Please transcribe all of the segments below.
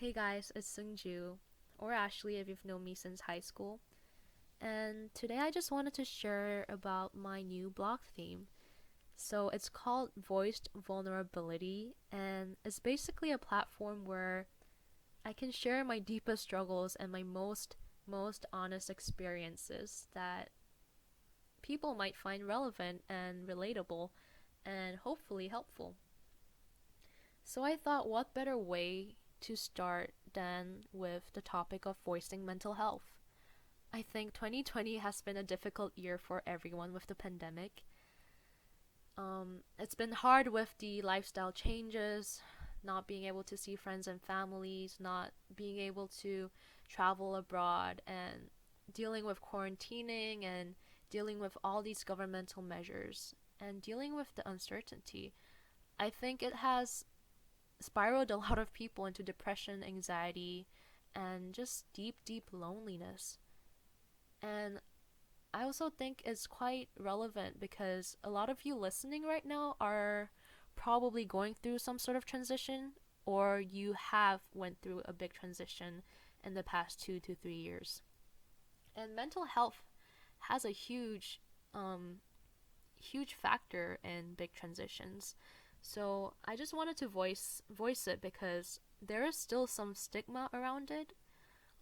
Hey guys, it's Sungju, or Ashley if you've known me since high school. And today I just wanted to share about my new blog theme. So it's called Voiced Vulnerability, and it's basically a platform where I can share my deepest struggles and my most honest experiences that people might find relevant and relatable and hopefully helpful. So I thought, what better way to start than with the topic of voicing mental health? I think 2020 has been a difficult year for everyone with the pandemic. It's been hard with the lifestyle changes, not being able to see friends and families, not being able to travel abroad, and dealing with quarantining and dealing with all these governmental measures and dealing with the uncertainty. I think it has spiraled a lot of people into depression, anxiety, and just deep loneliness. And I also think it's quite relevant because a lot of you listening right now are probably going through some sort of transition, or you have went through a big transition in the past 2 to 3 years. And mental health has a um huge factor in big transitions. So I just wanted to voice it because there is still some stigma around it.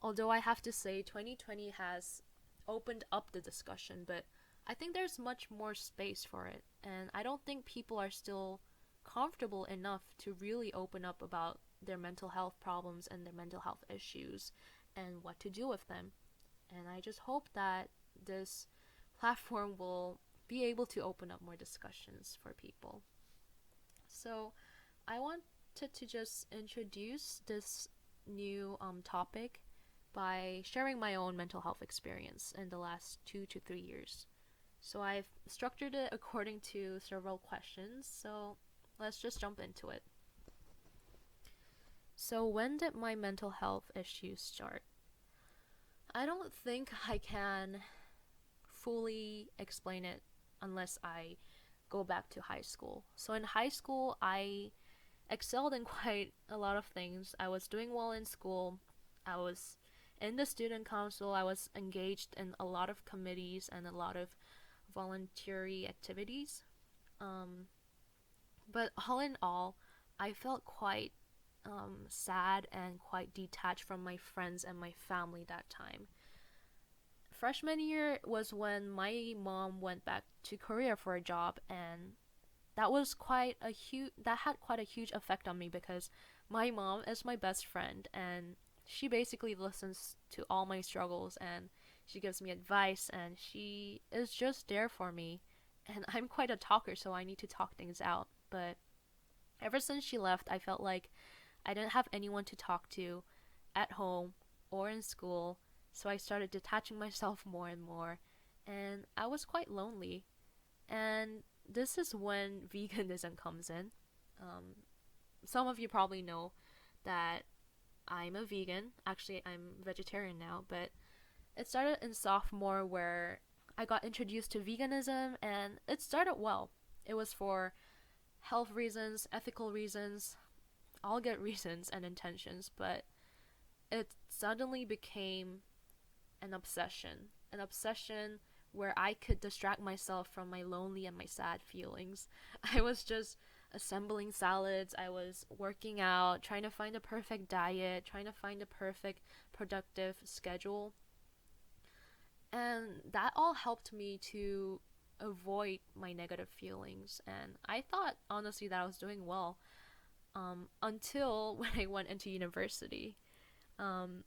Although I have to say 2020 has opened up the discussion, but I think there's much more space for it. And I don't think people are still comfortable enough to really open up about their mental health problems and their mental health issues and what to do with them. And I just hope that this platform will be able to open up more discussions for people. So I wanted to just introduce this new topic by sharing my own mental health experience in the last 2 to 3 years. So I've structured it according to several questions. So let's just jump into it. So, when did my mental health issues start? I don't think I can fully explain it unless I go back to high school. So, in high school, I excelled in quite a lot of things. I was doing well in school. I was in the student council. I was engaged in a lot of committees and a lot of voluntary activities. Um, but all in all, I felt quite sad and quite detached from my friends and my family that time. Freshman year was when my mom went back to Korea for a job, and that had quite a huge effect on me because my mom is my best friend, and she basically listens to all my struggles, and she gives me advice, and she is just there for me. And I'm quite a talker, so I need to talk things out. But ever since she left, I felt like I didn't have anyone to talk to at home or in school, so I started detaching myself more and more, and I was quite lonely. And this is when veganism comes in. Um, some of you probably know that I'm a vegan. Actually, I'm vegetarian now, but it started in sophomore where I got introduced to veganism, and it started well. It was for health reasons, ethical reasons, all good reasons and intentions, but it suddenly became an obsession where I could distract myself from my lonely and my sad feelings. I was just assembling salads, I was working out, trying to find a perfect diet, trying to find a perfect productive schedule. And that all helped me to avoid my negative feelings. And I thought, honestly, that I was doing well until when I went into university. Um,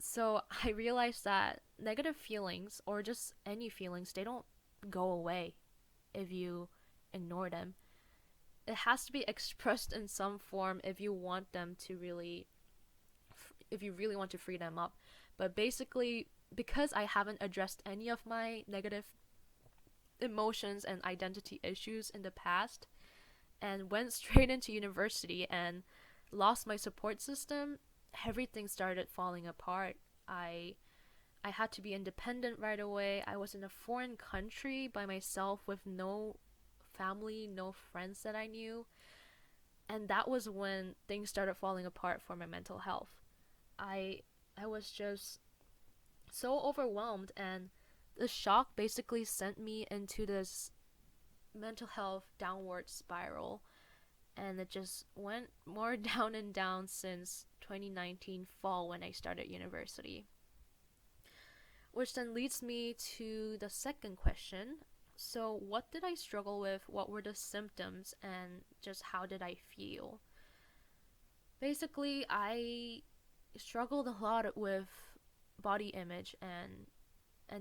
So I realized that negative feelings or just any feelings, they don't go away if you ignore them. It has to be expressed in some form if you want them to really, if you really want to free them up. But basically, because I haven't addressed any of my negative emotions and identity issues in the past and went straight into university and lost my support system, everything started falling apart. I I had to be independent right away. I was in a foreign country by myself with no family, no friends that I knew. And that was when things started falling apart for my mental health. I I was just so overwhelmed, and the shock basically sent me into this mental health downward spiral, and it just went more down and down since 2019 fall when I started university. Which then leads me to the second question. So, what did I struggle with? What were the symptoms? And just how did I feel? Basically, I struggled a lot with body image and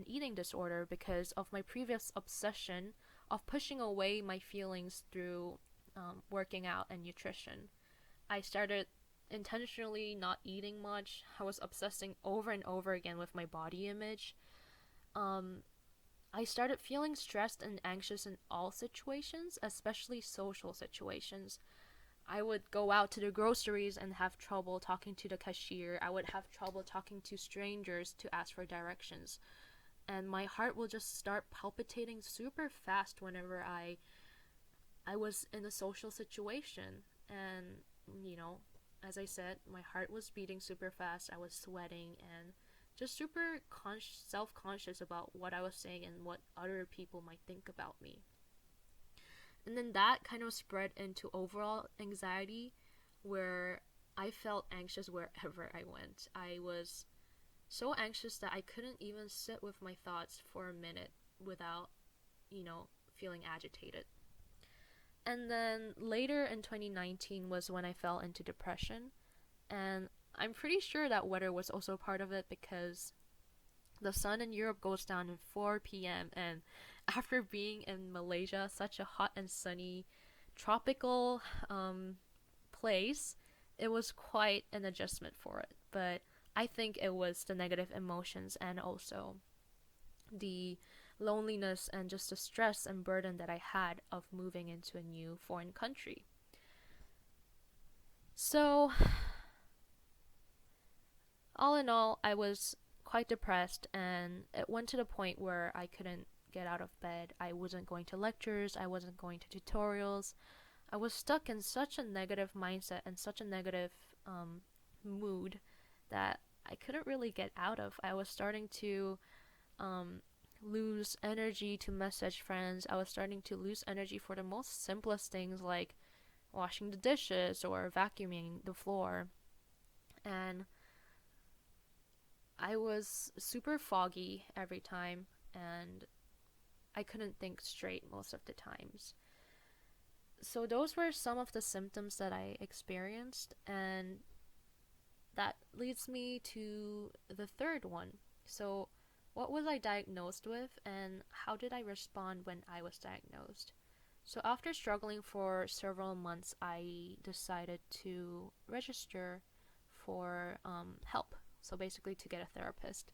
eating disorder because of my previous obsession of pushing away my feelings through working out and nutrition. I started intentionally not eating much. I was obsessing over and over again with my body image. Um, I started feeling stressed and anxious in all situations, especially social situations. I would go out to the groceries and have trouble talking to the cashier. I would have trouble talking to strangers to ask for directions. And my heart will just start palpitating super fast whenever I was in a social situation. And, you know, as I said, my heart was beating super fast. I was sweating and just super self conscious about what I was saying and what other people might think about me. And then that kind of spread into overall anxiety, where I felt anxious wherever I went. I was so anxious that I couldn't even sit with my thoughts for a minute without, feeling agitated. And then later in 2019 was when I fell into depression. And I'm pretty sure that weather was also part of it because the sun in Europe goes down at 4 p.m. And after being in Malaysia, such a hot and sunny tropical place, it was quite an adjustment for it. But I think it was the negative emotions and also the loneliness and just the stress and burden that I had of moving into a new foreign country. So, all in all, I was quite depressed, and it went to the point where I couldn't get out of bed. I wasn't going to lectures, I wasn't going to tutorials. I was stuck in such a negative mindset and such a negative mood that I couldn't really get out of. I was starting to um, lose energy to message friends. I was starting to lose energy for the most simplest things like washing the dishes or vacuuming the floor. And I was super foggy every time, and I couldn't think straight most of the times. So those were some of the symptoms that I experienced, and that leads me to the third one. So, what was I diagnosed with, and how did I respond when I was diagnosed? So, after struggling for several months, I decided to register for help. So, basically, to get a therapist,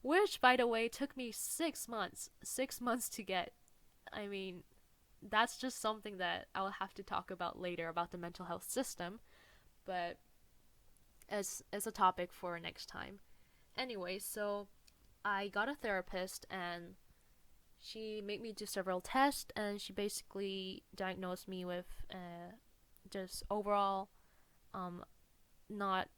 which, by the way, took me 6 months. 6 months to get. I mean, that's just something that I'll have to talk about later about the mental health system, but as a topic for next time. Anyway, so I got a therapist, and she made me do several tests, and she basically diagnosed me with just overall um not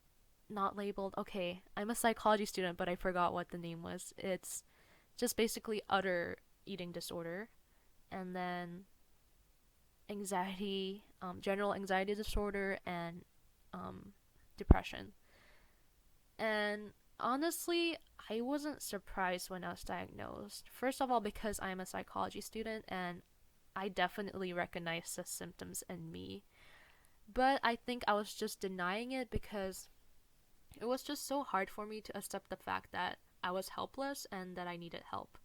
not labeled. Okay, I'm a psychology student, but I forgot what the name was. It's just basically utter eating disorder, and then anxiety, general anxiety disorder, and depression. And honestly, I wasn't surprised when I was diagnosed. First of all, because I'm a psychology student and I definitely recognized the symptoms in me. But I think I was just denying it because it was just so hard for me to accept the fact that I was helpless and that I needed help.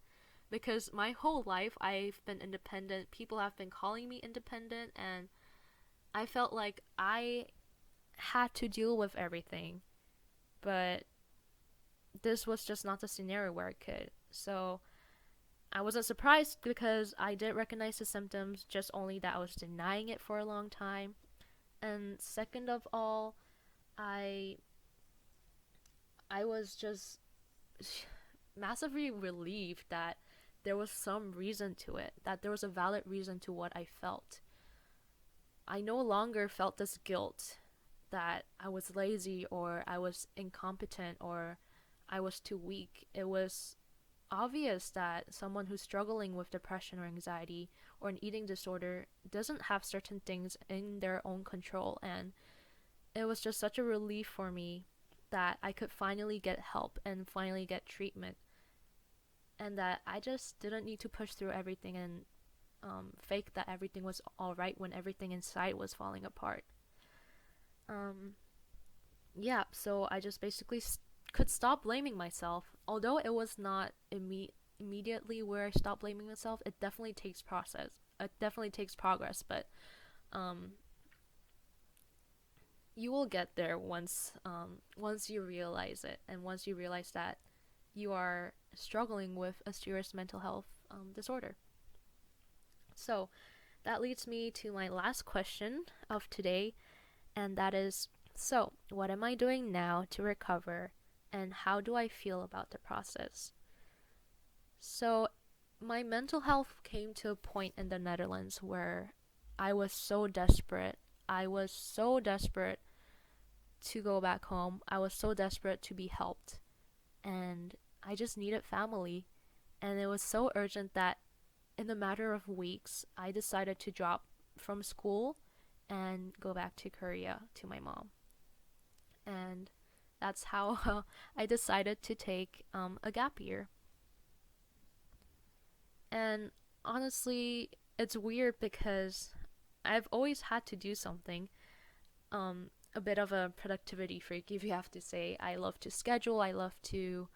Because my whole life I've been independent, people have been calling me independent, and I felt like I had to deal with everything. But this was just not the scenario where I could. So I wasn't surprised because I did recognize the symptoms, just only that I was denying it for a long time. And second of all, I I was just massively relieved that there was some reason to it, that there was a valid reason to what I felt. I no longer felt this guilt that I was lazy or I was incompetent or I was too weak. It was obvious that someone who's struggling with depression or anxiety or an eating disorder doesn't have certain things in their own control. And it was just such a relief for me that I could finally get help and finally get treatment, and that I just didn't need to push through everything and fake that everything was alright when everything inside was falling apart. Um, yeah, so I just basically could stop blaming myself. Although it was not immediately where I stopped blaming myself, it definitely takes process. It definitely takes progress, but um, you will get there once you realize it, and once you realize that you are struggling with a serious mental health disorder. So that leads me to my last question of today, and that is, so what am I doing now to recover, and how do I feel about the process? So, my mental health came to a point in the Netherlands where I was so desperate. I was so desperate to go back home. I was so desperate to be helped. And I just needed family. And it was so urgent that in a matter of weeks, I decided to drop from school and go back to Korea to my mom. And that's how I decided to take a gap year. And honestly, it's weird because I've always had to do something. A bit of a productivity freak, if you have to say. I love to schedule, I love to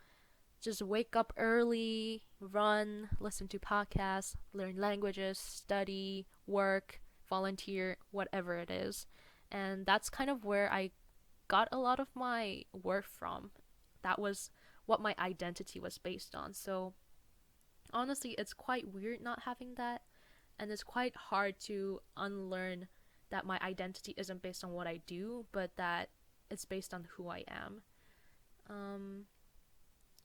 just wake up early, run, listen to podcasts, learn languages, study, work, volunteer, whatever it is. And that's kind of where I got a lot of my worth from. That was what my identity was based on. So honestly, it's quite weird not having that, and it's quite hard to unlearn that my identity isn't based on what I do, but that it's based on who I am. Um,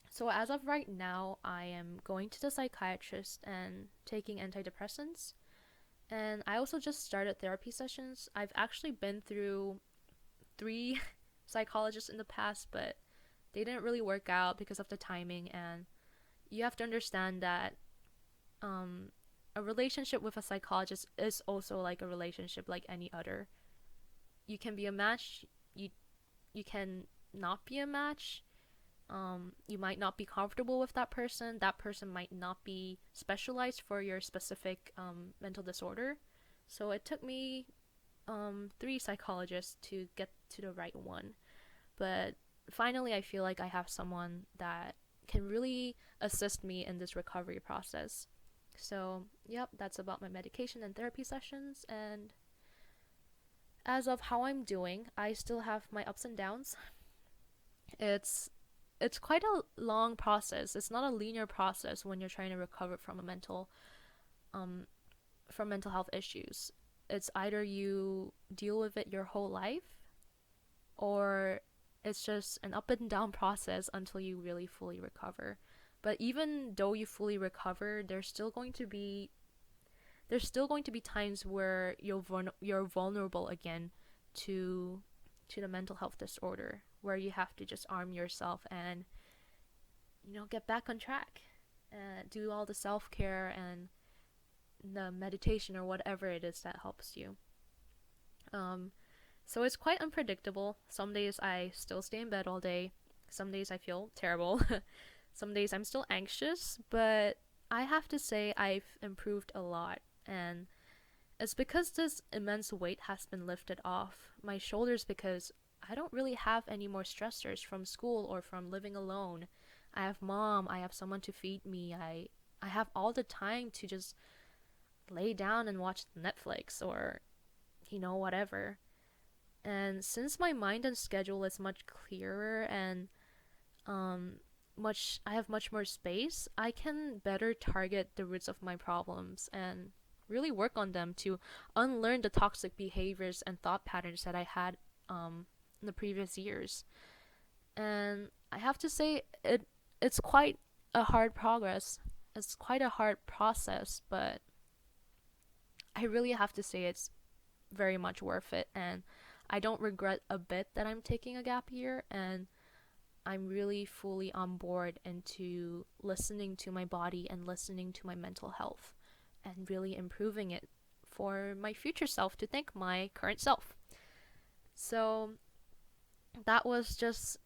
so as of right now, I am going to the psychiatrist and taking antidepressants, and I also just started therapy sessions. I've actually been through three psychologists in the past, but they didn't really work out because of the timing, and you have to understand that um, a relationship with a psychologist is also like a relationship like any other. You can be a match, you can not be a match. You might not be comfortable with that person. That person might not be specialized for your specific mental disorder. So it took me three psychologists to get to the right one. But finally, I feel like I have someone that can really assist me in this recovery process. So, yep, that's about my medication and therapy sessions. And as of how I'm doing, I still have my ups and downs. It's it's quite a long process. It's not a linear process when you're trying to recover um from mental health issues. It's either you deal with it your whole life, or it's just an up and down process until you really fully recover. But even though you fully recover, there's still going to be times where you're vulnerable again to the mental health disorder, where you have to just arm yourself and get back on track and do all the self-care and the meditation or whatever it is that helps you. um so it's quite unpredictable. Some days I still stay in bed all day, some days I feel terrible, some days I'm still anxious, but I have to say I've improved a lot. And it's because this immense weight has been lifted off my shoulders, because I don't really have any more stressors from school or from living alone. I have mom, I have someone to feed me, I have all the time to just lay down and watch Netflix or whatever. And since my mind and schedule is much clearer and um much I have much more space, I can better target the roots of my problems and really work on them to unlearn the toxic behaviors and thought patterns that I had in the previous years. And I have to say it's quite a hard progress. It's quite a hard process, but I really have to say very much worth it. And I don't regret a bit that I'm taking a gap year, and I'm really fully on board into listening to my body and listening to my mental health and really improving it for my future self to thank my current self. So that was just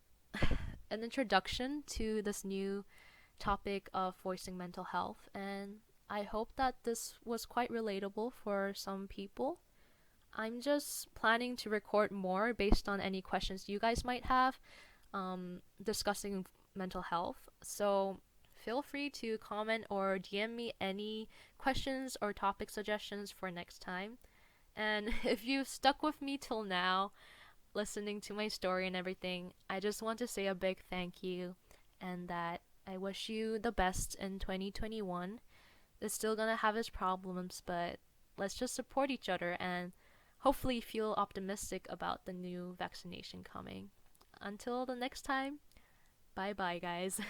an introduction to this new topic of voicing mental health, and I hope that this was quite relatable for some people. I'm just planning to record more based on any questions you guys might have discussing mental health. So feel free to comment or DM me any questions or topic suggestions for next time. And if you've stuck with me till now, listening to my story and everything, I just want to say a big thank you, and that I wish you the best in 2021. It's still gonna have its problems, but let's just support each other and hopefully feel optimistic about the new vaccination coming. Until the next time, bye bye, guys.